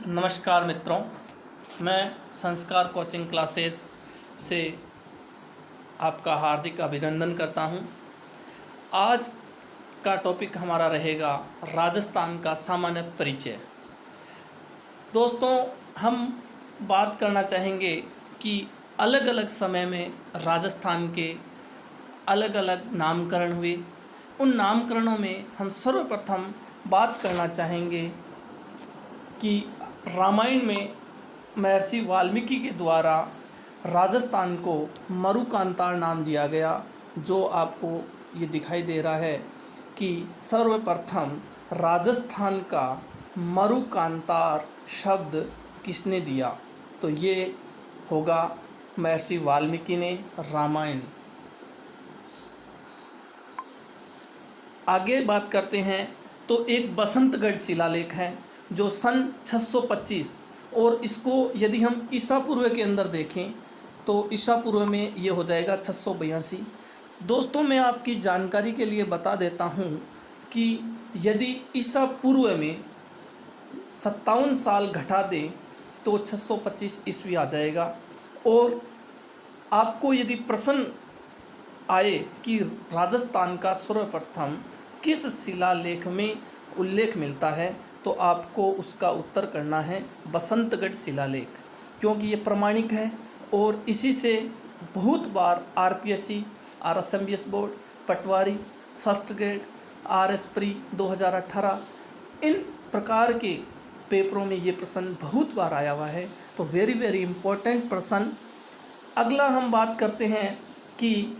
नमस्कार मित्रों, मैं संस्कार कोचिंग क्लासेस से आपका हार्दिक अभिनंदन करता हूं। आज का टॉपिक हमारा रहेगा राजस्थान का सामान्य परिचय। दोस्तों, हम बात करना चाहेंगे कि अलग अलग समय में राजस्थान के अलग अलग नामकरण हुए। उन नामकरणों में हम सर्वप्रथम बात करना चाहेंगे कि रामायण में महर्षि वाल्मीकि के द्वारा राजस्थान को मरुकांतार नाम दिया गया, जो आपको ये दिखाई दे रहा है कि सर्वप्रथम राजस्थान का मरुकांतार शब्द किसने दिया। तो ये होगा महर्षि वाल्मीकि ने रामायण। आगे बात करते हैं तो एक बसंतगढ़ शिलालेख है जो सन 625, और इसको यदि हम ईसा पूर्व के अंदर देखें तो ईसा पूर्व में ये हो जाएगा 682। दोस्तों, मैं आपकी जानकारी के लिए बता देता हूँ कि यदि ईसा पूर्व में 57 साल घटा दें तो 625 ईस्वी आ जाएगा। और आपको यदि प्रश्न आए कि राजस्थान का सर्वप्रथम किस शिलालेख में उल्लेख मिलता है, तो आपको उसका उत्तर करना है बसंतगढ़ शिलालेख, क्योंकि ये प्रमाणिक है और इसी से बहुत बार आरपीएससी, आरएसएमबीएस बोर्ड, पटवारी, फर्स्ट ग्रेड, आरएस प्री 2018 इन प्रकार के पेपरों में ये प्रश्न बहुत बार आया हुआ है। तो वेरी इम्पोर्टेंट प्रश्न। अगला हम बात करते हैं कि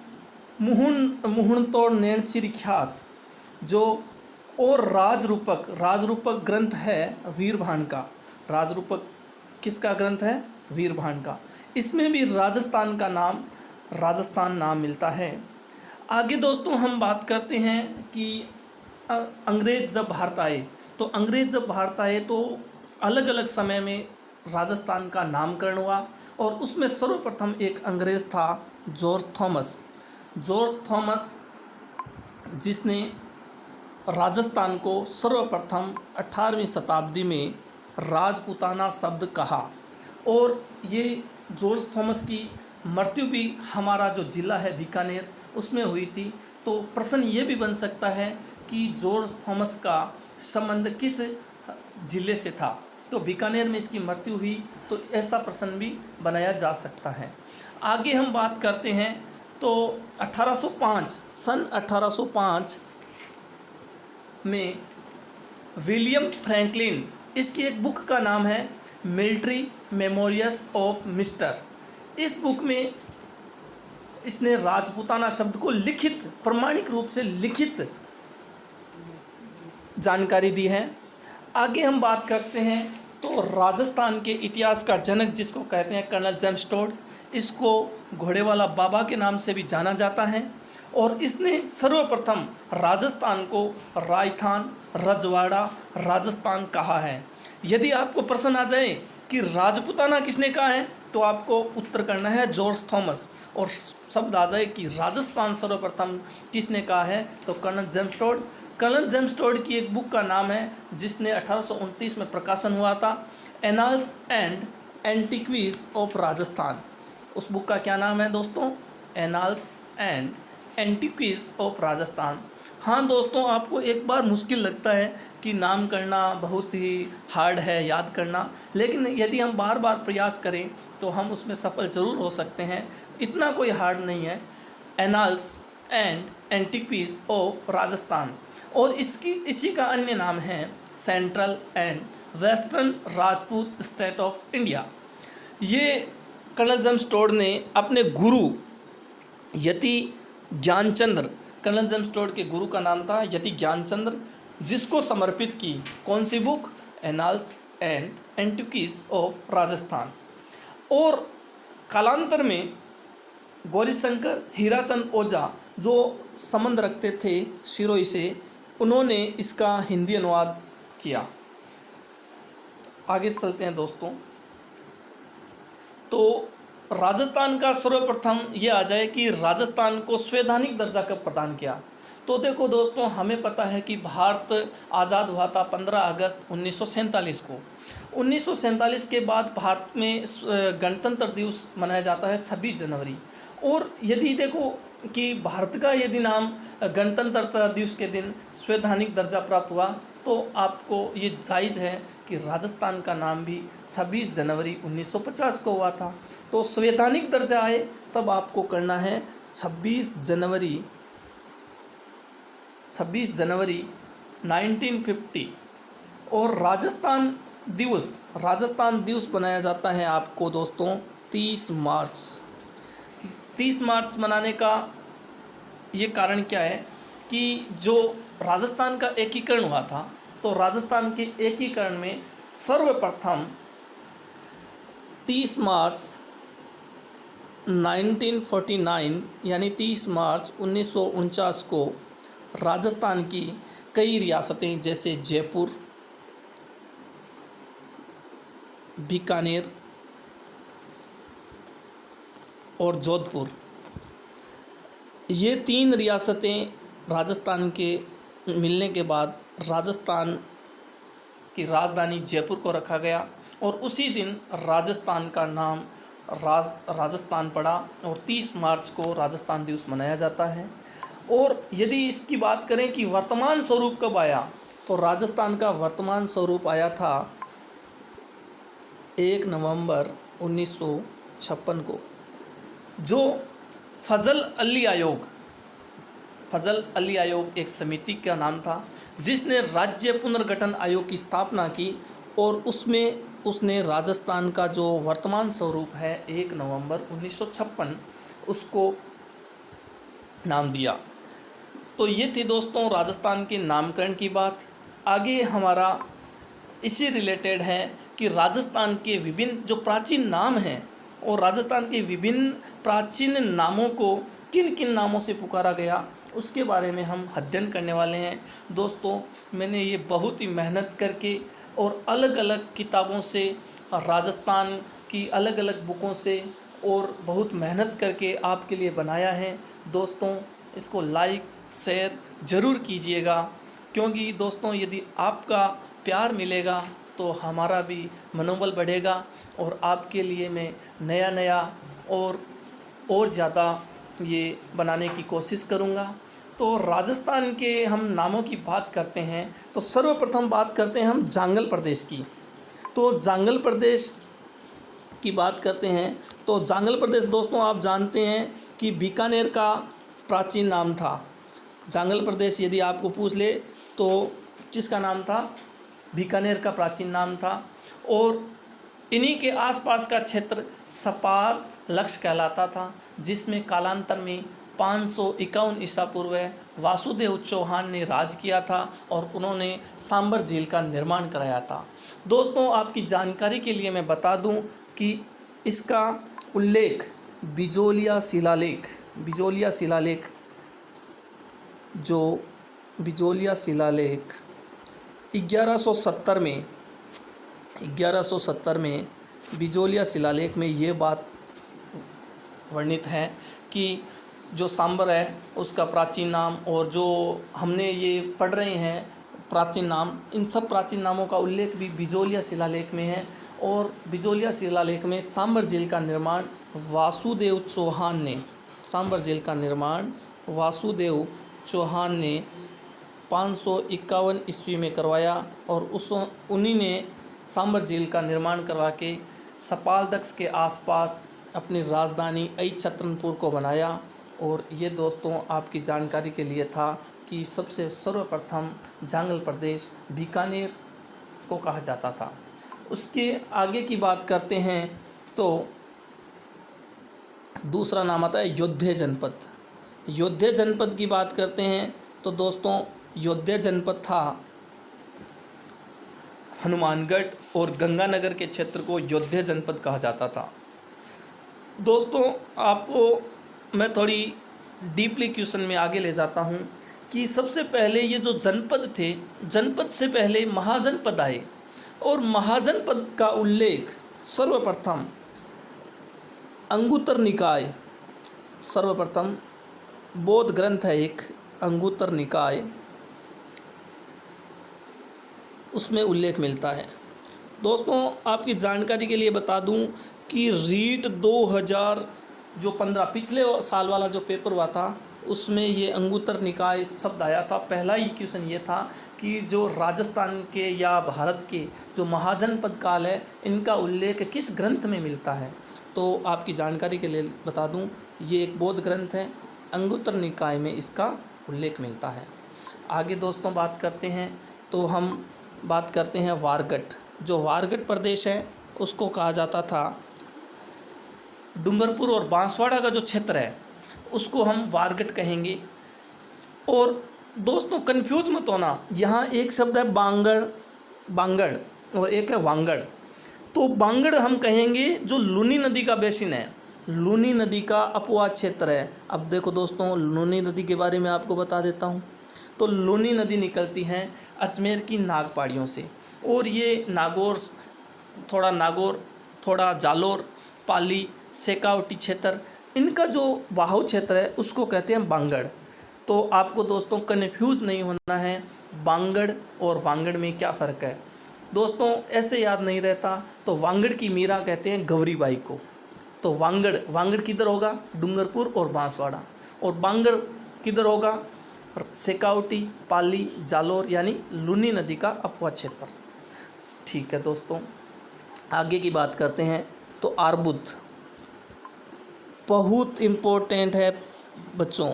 मुहुणतोड़ नैनसिर ख्यात जो और राजरूपक ग्रंथ है वीरभान का। राजरूपक किसका ग्रंथ है? वीरभान का। इसमें भी राजस्थान नाम मिलता है। आगे दोस्तों हम बात करते हैं कि अंग्रेज़ जब भारत आए तो अलग अलग समय में राजस्थान का नामकरण हुआ, और उसमें सर्वप्रथम एक अंग्रेज़ था जॉर्ज थॉमस, जिसने राजस्थान को सर्वप्रथम 18वीं शताब्दी में राजपूताना शब्द कहा। और ये जॉर्ज थॉमस की मृत्यु भी हमारा जो ज़िला है बीकानेर उसमें हुई थी। तो प्रश्न ये भी बन सकता है कि जॉर्ज थॉमस का संबंध किस ज़िले से था, तो बीकानेर में इसकी मृत्यु हुई, तो ऐसा प्रश्न भी बनाया जा सकता है। आगे हम बात करते हैं तो 1805 में विलियम फ्रैंकलिन, इसकी एक बुक का नाम है मिलिट्री मेमोरियल्स ऑफ मिस्टर। इस बुक में इसने राजपूताना शब्द को प्रमाणिक रूप से लिखित जानकारी दी है। आगे हम बात करते हैं तो राजस्थान के इतिहास का जनक जिसको कहते हैं कर्नल जेम्स टोड, इसको घोड़े वाला बाबा के नाम से भी जाना जाता है, और इसने सर्वप्रथम राजस्थान को राजस्थान, रजवाड़ा राजस्थान कहा है। यदि आपको प्रश्न आ जाए कि राजपूताना किसने कहा है, तो आपको उत्तर करना है जॉर्ज थॉमस, और शब्द आ जाए कि राजस्थान सर्वप्रथम किसने कहा है, तो colonel James Tod. Colonel James Tod की एक बुक का नाम है जिसने 1829 में प्रकाशन हुआ था, annals and antiquities of Rajasthan. उस बुक का क्या नाम है दोस्तों? Annals and antiquities of Rajasthan. हाँ दोस्तों, आपको एक बार मुश्किल लगता है कि नाम करना बहुत ही हार्ड है याद करना, लेकिन यदि हम बार बार प्रयास करें तो हम उसमें सफल ज़रूर हो सकते हैं। इतना कोई हार्ड नहीं है। Annals and antiquities of Rajasthan, और इसी का अन्य नाम है central and western Rajput state of India. ये कर्नल जेम्स टोड ने अपने गुरु यति ज्ञानचंद्र, कर्नल जेम्स टोड के गुरु का नाम था यति ज्ञानचंद्र, जिसको समर्पित की कौन सी book? Annals and antiquities of Rajasthan. और कालांतर में गौरीशंकर हीराचंद ओझा जो संबंध रखते थे सिरोही से, उन्होंने इसका हिंदी अनुवाद किया। आगे चलते हैं दोस्तों। तो राजस्थान का सर्वप्रथम ये आ जाए कि राजस्थान को संवैधानिक दर्जा कब प्रदान किया, तो देखो दोस्तों, हमें पता है कि भारत आज़ाद हुआ था 15 अगस्त 1947 को। 1947 के बाद भारत में गणतंत्र दिवस मनाया जाता है 26 जनवरी। और यदि देखो कि भारत का यदि नाम गणतंत्र दिवस के दिन संवैधानिक दर्जा प्राप्त हुआ, तो आपको ये जायज़ है कि राजस्थान का नाम भी 26 जनवरी 1950 को हुआ था। तो संवैधानिक दर्जा आए तब आपको करना है 26 जनवरी 1950। और राजस्थान दिवस बनाया जाता है आपको दोस्तों 30 मार्च। 30 मार्च मनाने का ये कारण क्या है कि जो राजस्थान का एकीकरण हुआ था, तो राजस्थान के एकीकरण में सर्वप्रथम 30 मार्च 1949 यानी 30 मार्च 1949 को राजस्थान की कई रियासतें जैसे जयपुर, बीकानेर और जोधपुर, ये 3 रियासतें राजस्थान के मिलने के बाद राजस्थान की राजधानी जयपुर को रखा गया। और उसी दिन राजस्थान का नाम राजस्थान पड़ा और 30 मार्च को राजस्थान दिवस मनाया जाता है। और यदि इसकी बात करें कि वर्तमान स्वरूप कब आया, तो राजस्थान का वर्तमान स्वरूप आया था 1 नवंबर 1956 को, जो फजल अली आयोग एक समिति का नाम था जिसने राज्य पुनर्गठन आयोग की स्थापना की। और उसमें उसने राजस्थान का जो वर्तमान स्वरूप है 1 नवंबर 1956 उसको नाम दिया। तो ये थी दोस्तों राजस्थान के नामकरण की बात। आगे हमारा इसी रिलेटेड है कि राजस्थान के विभिन्न जो प्राचीन नाम हैं और राजस्थान के विभिन्न प्राचीन नामों को किन किन नामों से पुकारा गया, उसके बारे में हम अध्ययन करने वाले हैं। दोस्तों, मैंने ये बहुत ही मेहनत करके और अलग अलग किताबों से, राजस्थान की अलग अलग बुकों से और बहुत मेहनत करके आपके लिए बनाया है। दोस्तों, इसको लाइक शेयर ज़रूर कीजिएगा, क्योंकि दोस्तों यदि आपका प्यार मिलेगा तो हमारा भी मनोबल बढ़ेगा और आपके लिए मैं नया और ज़्यादा ये बनाने की कोशिश करूँगा। तो राजस्थान के हम नामों की बात करते हैं तो सर्वप्रथम बात करते हैं हम जांगल प्रदेश की। तो जांगल प्रदेश की बात करते हैं तो जांगल प्रदेश दोस्तों आप जानते हैं कि बीकानेर का प्राचीन नाम था। जांगल प्रदेश यदि आपको पूछ ले तो किसका नाम था? बीकानेर का प्राचीन नाम था। और इन्हीं के आसपास का क्षेत्र सपाद लक्ष्य कहलाता था, जिसमें कालांतर में 551 ईसा पूर्व वासुदेव चौहान ने राज किया था और उन्होंने सांबर झील का निर्माण कराया था। दोस्तों, आपकी जानकारी के लिए मैं बता दूं कि इसका उल्लेख बिजोलिया शिलालेख 1170 में बिजोलिया शिलालेख में ये बात वर्णित है कि जो सांबर है उसका प्राचीन नाम और जो हमने ये पढ़ रहे हैं प्राचीन नाम, इन सब प्राचीन नामों का उल्लेख भी बिजोलिया शिलालेख में है। और बिजोलिया शिलालेख में सांबर झील का निर्माण वासुदेव चौहान ने 551 ईस्वी में करवाया और उन्हीं ने सांबर झील का निर्माण करवा के सपालदक्ष के आसपास अपनी राजधानी छतरपुर को बनाया। और ये दोस्तों आपकी जानकारी के लिए था कि सबसे सर्वप्रथम जांगल प्रदेश बीकानेर को कहा जाता था। उसके आगे की बात करते हैं तो दूसरा नाम आता है योध्या जनपद की बात करते हैं तो दोस्तों योध्या जनपद था हनुमानगढ़ और गंगानगर के क्षेत्र को योध्या जनपद कहा जाता था। दोस्तों, आपको मैं थोड़ी डीपली क्वेश्चन में आगे ले जाता हूँ कि सबसे पहले ये जो जनपद थे, जनपद से पहले महाजनपद आए और महाजनपद का उल्लेख सर्वप्रथम अंगुत्तर निकाय, सर्वप्रथम बौद्ध ग्रंथ है एक अंगुत्तर निकाय उसमें उल्लेख मिलता है। दोस्तों आपकी जानकारी के लिए बता दूं कि रीट 2015 पिछले साल वाला जो पेपर हुआ था उसमें ये अंगुत्तर निकाय शब्द आया था। पहला ही क्वेश्चन ये था कि जो राजस्थान के या भारत के जो महाजनपद काल है इनका उल्लेख किस ग्रंथ में मिलता है। तो आपकी जानकारी के लिए बता दूं ये एक बौद्ध ग्रंथ है, अंगुत्तर निकाय में इसका उल्लेख मिलता है। आगे दोस्तों बात करते हैं तो हम बात करते हैं वारगट। जो वारगट प्रदेश है उसको कहा जाता था डूंगरपुर और बांसवाड़ा का जो क्षेत्र है उसको हम वारगट कहेंगे। और दोस्तों कंफ्यूज मत होना, यहाँ एक शब्द है बांगड़ और एक है वांगड़। तो बांगड़ हम कहेंगे जो लूनी नदी का बेसिन है, लूनी नदी का अपवाद क्षेत्र है। अब देखो दोस्तों लूनी नदी के बारे में आपको बता देता हूँ। तो लूनी नदी निकलती है अजमेर की नाग पहाड़ियों से और ये नागौर, थोड़ा जालोर, पाली, शेखावटी क्षेत्र, इनका जो बहाव क्षेत्र है उसको कहते हैं बांगड़। तो आपको दोस्तों कन्फ्यूज़ नहीं होना है बांगड़ और वांगड़ में क्या फ़र्क है। दोस्तों ऐसे याद नहीं रहता तो वांगड़ की मीरा कहते हैं गौरी बाई को। तो वांगड़ किधर होगा, डूंगरपुर और बांसवाड़ा, और बांगड़ किधर होगा, शेखावटी, पाली, जालोर यानी लूनी नदी का अपवाद क्षेत्र। ठीक है दोस्तों आगे की बात करते हैं। तो आर्बुद बहुत इम्पोर्टेंट है बच्चों,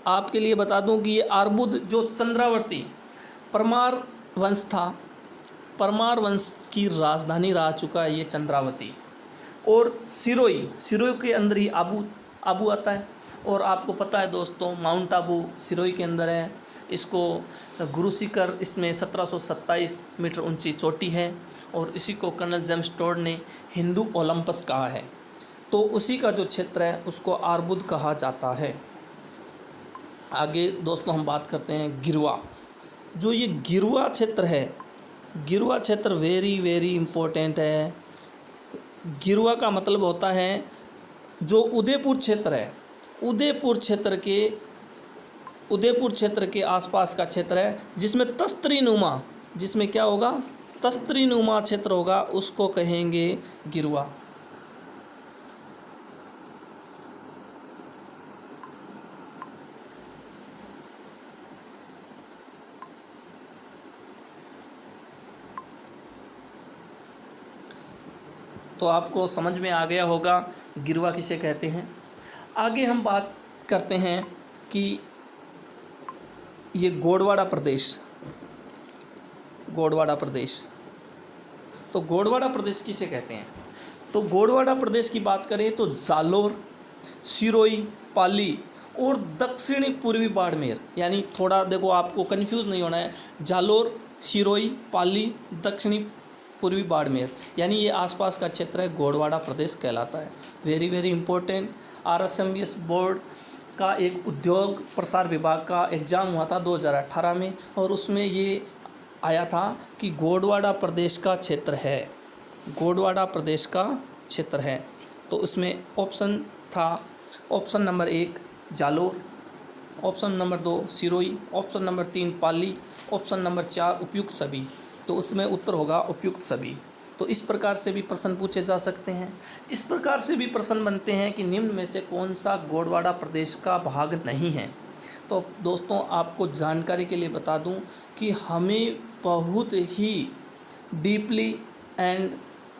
आपके लिए बता दूं कि ये आर्बुद जो चंद्रावर्ती परमार वंश था, परमार वंश की राजधानी रह चुका है ये चंद्रावती। और सिरोही के अंदर ही आबू आता है। और आपको पता है दोस्तों माउंट आबू सिरोही के अंदर है। इसको गुरु शिखर, इसमें 1727 मीटर ऊंची चोटी है और इसी को कर्नल जेम्स टोड ने हिंदू ओलंपस कहा है। तो उसी का जो क्षेत्र है उसको आर्बुद कहा जाता है। आगे दोस्तों हम बात करते हैं गिरवा। जो ये गिरवा क्षेत्र है, गिरवा क्षेत्र वेरी इम्पोर्टेंट है। गिरवा का मतलब होता है जो उदयपुर क्षेत्र है, उदयपुर क्षेत्र के आसपास का क्षेत्र है जिसमें तस्त्रीनुमा, जिसमें क्या होगा, तस्त्रीनुमा क्षेत्र होगा, उसको कहेंगे गिरवा। तो आपको समझ में आ गया होगा गिरवा किसे कहते हैं। आगे हम बात करते हैं कि ये गोंडवाना प्रदेश, तो गोंडवाना प्रदेश किसे कहते हैं। तो गोंडवाना प्रदेश की बात करें तो जालोर, सिरोही, पाली और दक्षिणी पूर्वी बाड़मेर, यानी थोड़ा देखो आपको कंफ्यूज नहीं होना है, जालोर, सिरोही, पाली, दक्षिणी पूर्वी बाड़मेर, यानी ये आसपास का क्षेत्र है गोंडवाना प्रदेश कहलाता है। Very important. RSMBS बोर्ड का एक उद्योग प्रसार विभाग का एग्ज़ाम हुआ था 2018 में और उसमें ये आया था कि गोंडवाना प्रदेश का क्षेत्र है, गोंडवाना प्रदेश का क्षेत्र है। तो उसमें ऑप्शन था, option number 1 Jalore, option number 2 Sirohi, option number 3 पाली, ऑप्शन नंबर 4 उपयुक्त सभी। तो उसमें उत्तर होगा उपयुक्त सभी। तो इस प्रकार से भी प्रश्न पूछे जा सकते हैं। इस प्रकार से भी प्रश्न बनते हैं कि निम्न में से कौन सा गोंडवाना प्रदेश का भाग नहीं है। तो दोस्तों आपको जानकारी के लिए बता दूं कि हमें बहुत ही डीपली एंड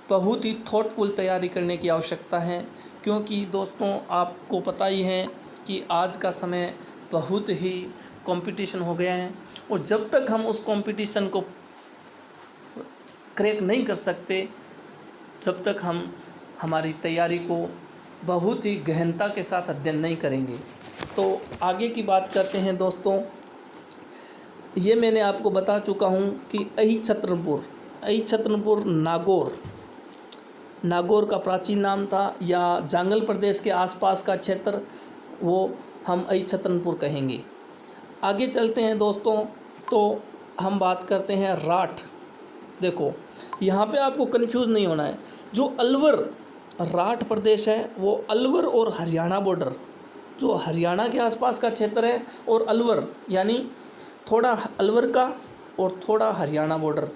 बहुत ही थॉटफुल तैयारी करने की आवश्यकता है, क्योंकि दोस्तों आपको पता ही है कि आज का समय बहुत ही कंपटीशन हो गया है और जब तक हम उस कंपटीशन को क्रैक नहीं कर सकते जब तक हम हमारी तैयारी को बहुत ही गहनता के साथ अध्ययन नहीं करेंगे। तो आगे की बात करते हैं दोस्तों। ये मैंने आपको बता चुका हूँ कि अहिछत्रपुर नागौर का प्राचीन नाम था, या जांगल प्रदेश के आसपास का क्षेत्र वो हम अहिछत्रपुर कहेंगे। आगे चलते हैं दोस्तों, तो हम बात करते हैं राठ। देखो यहाँ पे आपको कंफ्यूज नहीं होना है, जो अलवर राठ प्रदेश है वो अलवर और हरियाणा बॉर्डर जो हरियाणा के आसपास का क्षेत्र है, और अलवर यानी थोड़ा अलवर का और थोड़ा हरियाणा बॉर्डर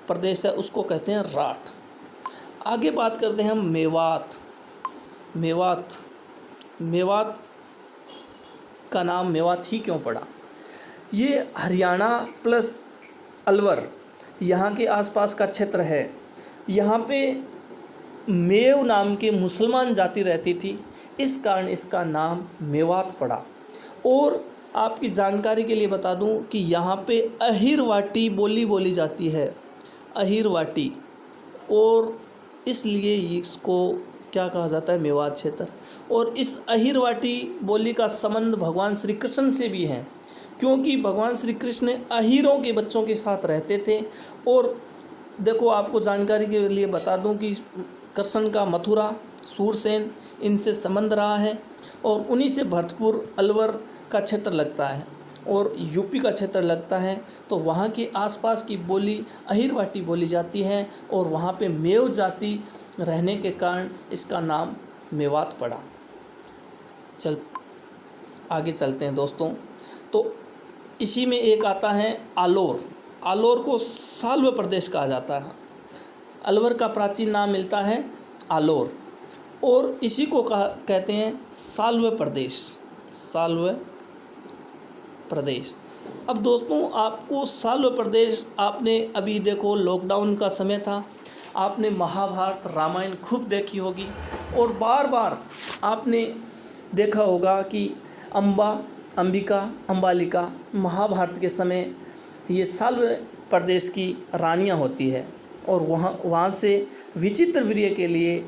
प्रदेश है, उसको कहते हैं राठ। आगे बात करते हैं हम मेवात। मेवात मेवात का नाम मेवात ही क्यों पड़ा? ये हरियाणा प्लस अलवर यहाँ के आसपास का क्षेत्र है। यहाँ पे मेव नाम के मुसलमान जाति रहती थी, इस कारण इसका नाम मेवात पड़ा। और आपकी जानकारी के लिए बता दूं कि यहाँ पे अहिरवाटी बोली जाती है, अहिरवाटी, और इसलिए इसको क्या कहा जाता है? मेवात क्षेत्र। और इस अहिरवाटी बोली का संबंध भगवान श्री कृष्ण से भी है, क्योंकि भगवान श्री कृष्ण अहीरों के बच्चों के साथ रहते थे। और देखो, आपको जानकारी के लिए बता दूं कि कृष्ण का मथुरा, सूरसेन, इनसे संबंध रहा है, और उन्हीं से भरतपुर अलवर का क्षेत्र लगता है और यूपी का क्षेत्र लगता है। तो वहाँ के आसपास की बोली अहिरवाटी बोली जाती है, और वहाँ पे मेव जाति रहने के कारण इसका नाम मेवात पड़ा। आगे चलते हैं दोस्तों। तो इसी में एक आता है आलोर। आलोर को साल्व प्रदेश कहा जाता है। अलवर का प्राचीन नाम मिलता है आलोर, और इसी को कहते हैं साल्व प्रदेश, साल्व प्रदेश। अब दोस्तों, आपको साल्व प्रदेश, आपने अभी देखो लॉकडाउन का समय था, आपने महाभारत रामायण खूब देखी होगी, और बार बार आपने देखा होगा कि अंबिका, अंबालिका महाभारत के समय ये साल्व प्रदेश की रानियां होती है, और वहाँ से विचित्र वीर्य के लिए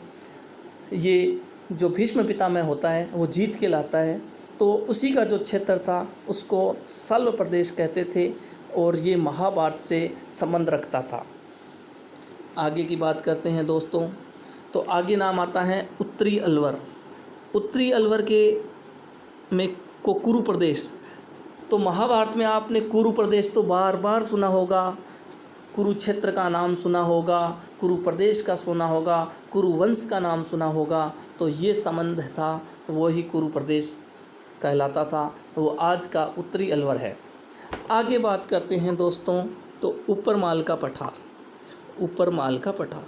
ये जो भीष्म पितामह होता है वो जीत के लाता है। तो उसी का जो क्षेत्र था उसको साल्व प्रदेश कहते थे, और ये महाभारत से संबंध रखता था। आगे की बात करते हैं दोस्तों। तो आगे नाम आता है उत्तरी अलवर। उत्तरी अलवर के में को कुरु प्रदेश। तो महाभारत में आपने कुरु प्रदेश तो बार बार सुना होगा, कुरुक्षेत्र का नाम सुना होगा, कुरु प्रदेश का सुना होगा, कुरु वंश का नाम सुना होगा। तो ये संबंध था, वही कुरु प्रदेश कहलाता था, वो आज का उत्तरी अलवर है। आगे बात करते हैं दोस्तों। तो ऊपरमाल का पठार। ऊपरमाल का पठार,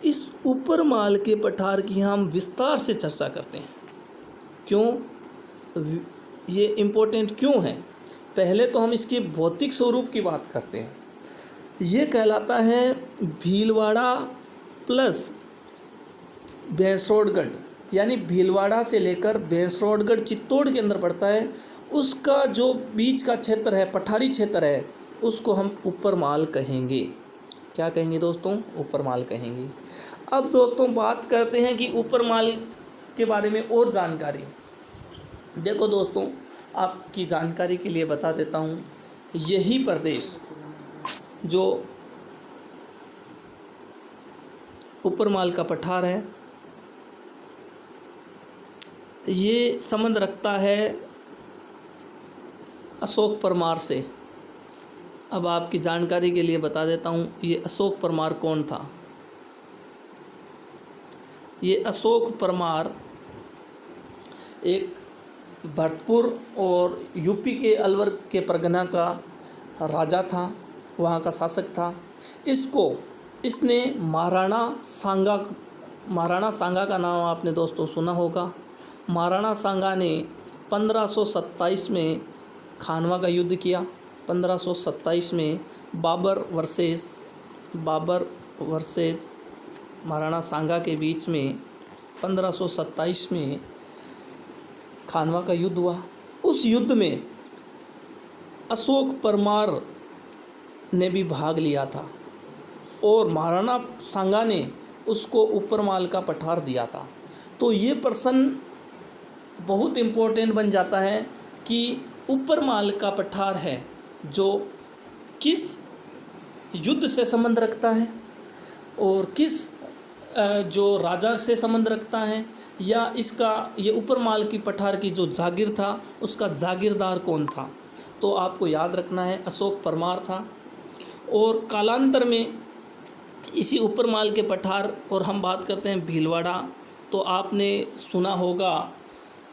इस ऊपरमाल के पठार की हम विस्तार से चर्चा करते हैं। क्यों ये इम्पोर्टेंट क्यों है? पहले तो हम इसके भौतिक स्वरूप की बात करते हैं। ये कहलाता है भीलवाड़ा प्लस भैंसरोडगढ़, यानी भीलवाड़ा से लेकर भैंसरोडगढ़ चित्तौड़ के अंदर पड़ता है। उसका जो बीच का क्षेत्र है, पठारी क्षेत्र है, उसको हम ऊपरमाल कहेंगे। क्या कहेंगे दोस्तों? ऊपरमाल कहेंगे। अब दोस्तों बात करते हैं कि ऊपरमाल के बारे में और जानकारी। देखो दोस्तों, आपकी जानकारी के लिए बता देता हूँ, यही प्रदेश जो ऊपरमाल का पठार है, ये संबंध रखता है अशोक परमार से। अब आपकी जानकारी के लिए बता देता हूँ, ये अशोक परमार कौन था? ये अशोक परमार एक भरतपुर और यूपी के अलवर के परगना का राजा था, वहाँ का शासक था। इसने महाराणा सांगा का नाम आपने दोस्तों सुना होगा। महाराणा सांगा ने 1527 में खानवा का युद्ध किया। 1527 में बाबर वर्सेस महाराणा सांगा के बीच में 1527 में खानवा का युद्ध हुआ। उस युद्ध में अशोक परमार ने भी भाग लिया था, और महाराणा सांगा ने उसको ऊपरमाल का पठार दिया था। तो ये प्रश्न बहुत इम्पोर्टेंट बन जाता है कि ऊपरमाल का पठार है जो किस युद्ध से संबंध रखता है, और किस जो राजा से संबंध रखता है, या ये ऊपरमाल की पठार की जो जागीर था उसका जागीरदार कौन था। तो आपको याद रखना है, अशोक परमार था। और कालांतर में इसी ऊपरमाल के पठार, और हम बात करते हैं भीलवाड़ा, तो आपने सुना होगा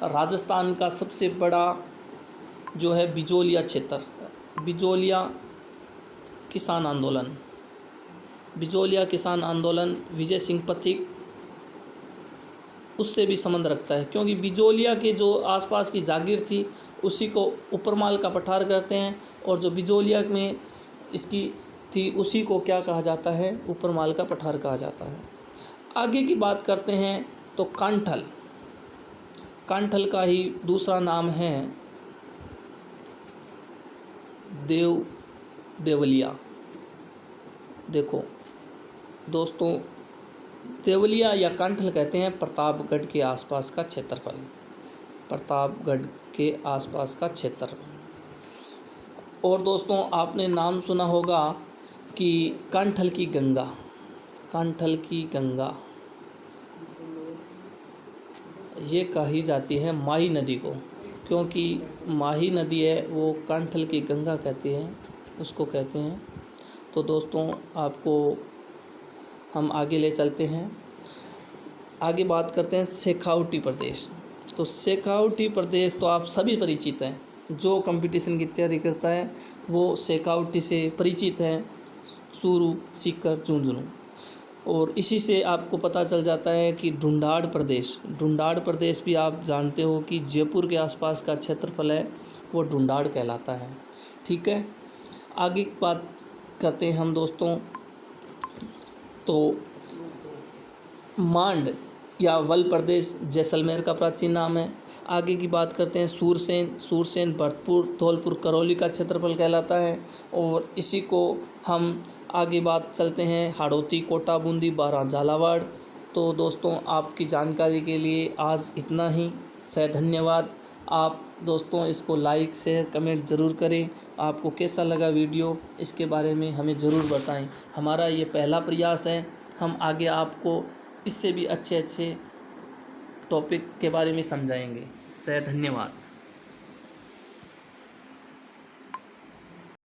राजस्थान का सबसे बड़ा जो है बिजोलिया क्षेत्र, बिजोलिया किसान आंदोलन, बिजोलिया किसान आंदोलन विजय सिंह पथिक उससे भी संबंध रखता है, क्योंकि बिजोलिया के जो आसपास की जागीर थी उसी को उपरमाल का पठार कहते हैं, और जो बिजोलिया में इसकी थी उसी को क्या कहा जाता है, उपरमाल का पठार कहा जाता है। आगे की बात करते हैं तो कांठल, कांठल का ही दूसरा नाम है देवलिया। देखो दोस्तों, देवलिया या कांठल कहते हैं प्रतापगढ़ के आसपास का क्षेत्रफल, प्रतापगढ़ के आसपास का क्षेत्र। और दोस्तों आपने नाम सुना होगा कि कांठल की गंगा, कांठल की गंगा ये कही जाती है माही नदी को, क्योंकि माही नदी है वो कांठल की गंगा कहते हैं, उसको कहते हैं। तो दोस्तों आपको हम आगे ले चलते हैं, आगे बात करते हैं शेखावटी प्रदेश। तो शेखावटी प्रदेश तो आप सभी परिचित हैं, जो कंपटीशन की तैयारी करता है वो शेखावटी से परिचित है, सूरू, सीकर, झुंझुनू। और इसी से आपको पता चल जाता है कि ढूंढाड़ प्रदेश, ढूंढाड़ प्रदेश भी आप जानते हो कि जयपुर के आसपास का क्षेत्रफल है वो ढूंढाड़ कहलाता है। ठीक है, आगे बात करते हैं हम दोस्तों। तो मांड या वल प्रदेश जैसलमेर का प्राचीन नाम है। आगे की बात करते हैं सूरसेन, सूरसेन भरतपुर, धौलपुर, करौली का क्षेत्रफल कहलाता है। और इसी को हम आगे बात चलते हैं हाड़ौती, कोटा, बूंदी, बारां, झालावाड़। तो दोस्तों आपकी जानकारी के लिए आज इतना ही, धन्यवाद। आप दोस्तों इसको लाइक, शेयर, कमेंट ज़रूर करें। आपको कैसा लगा वीडियो इसके बारे में हमें ज़रूर बताएं। हमारा ये पहला प्रयास है, हम आगे आपको इससे भी अच्छे टॉपिक के बारे में समझाएंगे। धन्यवाद।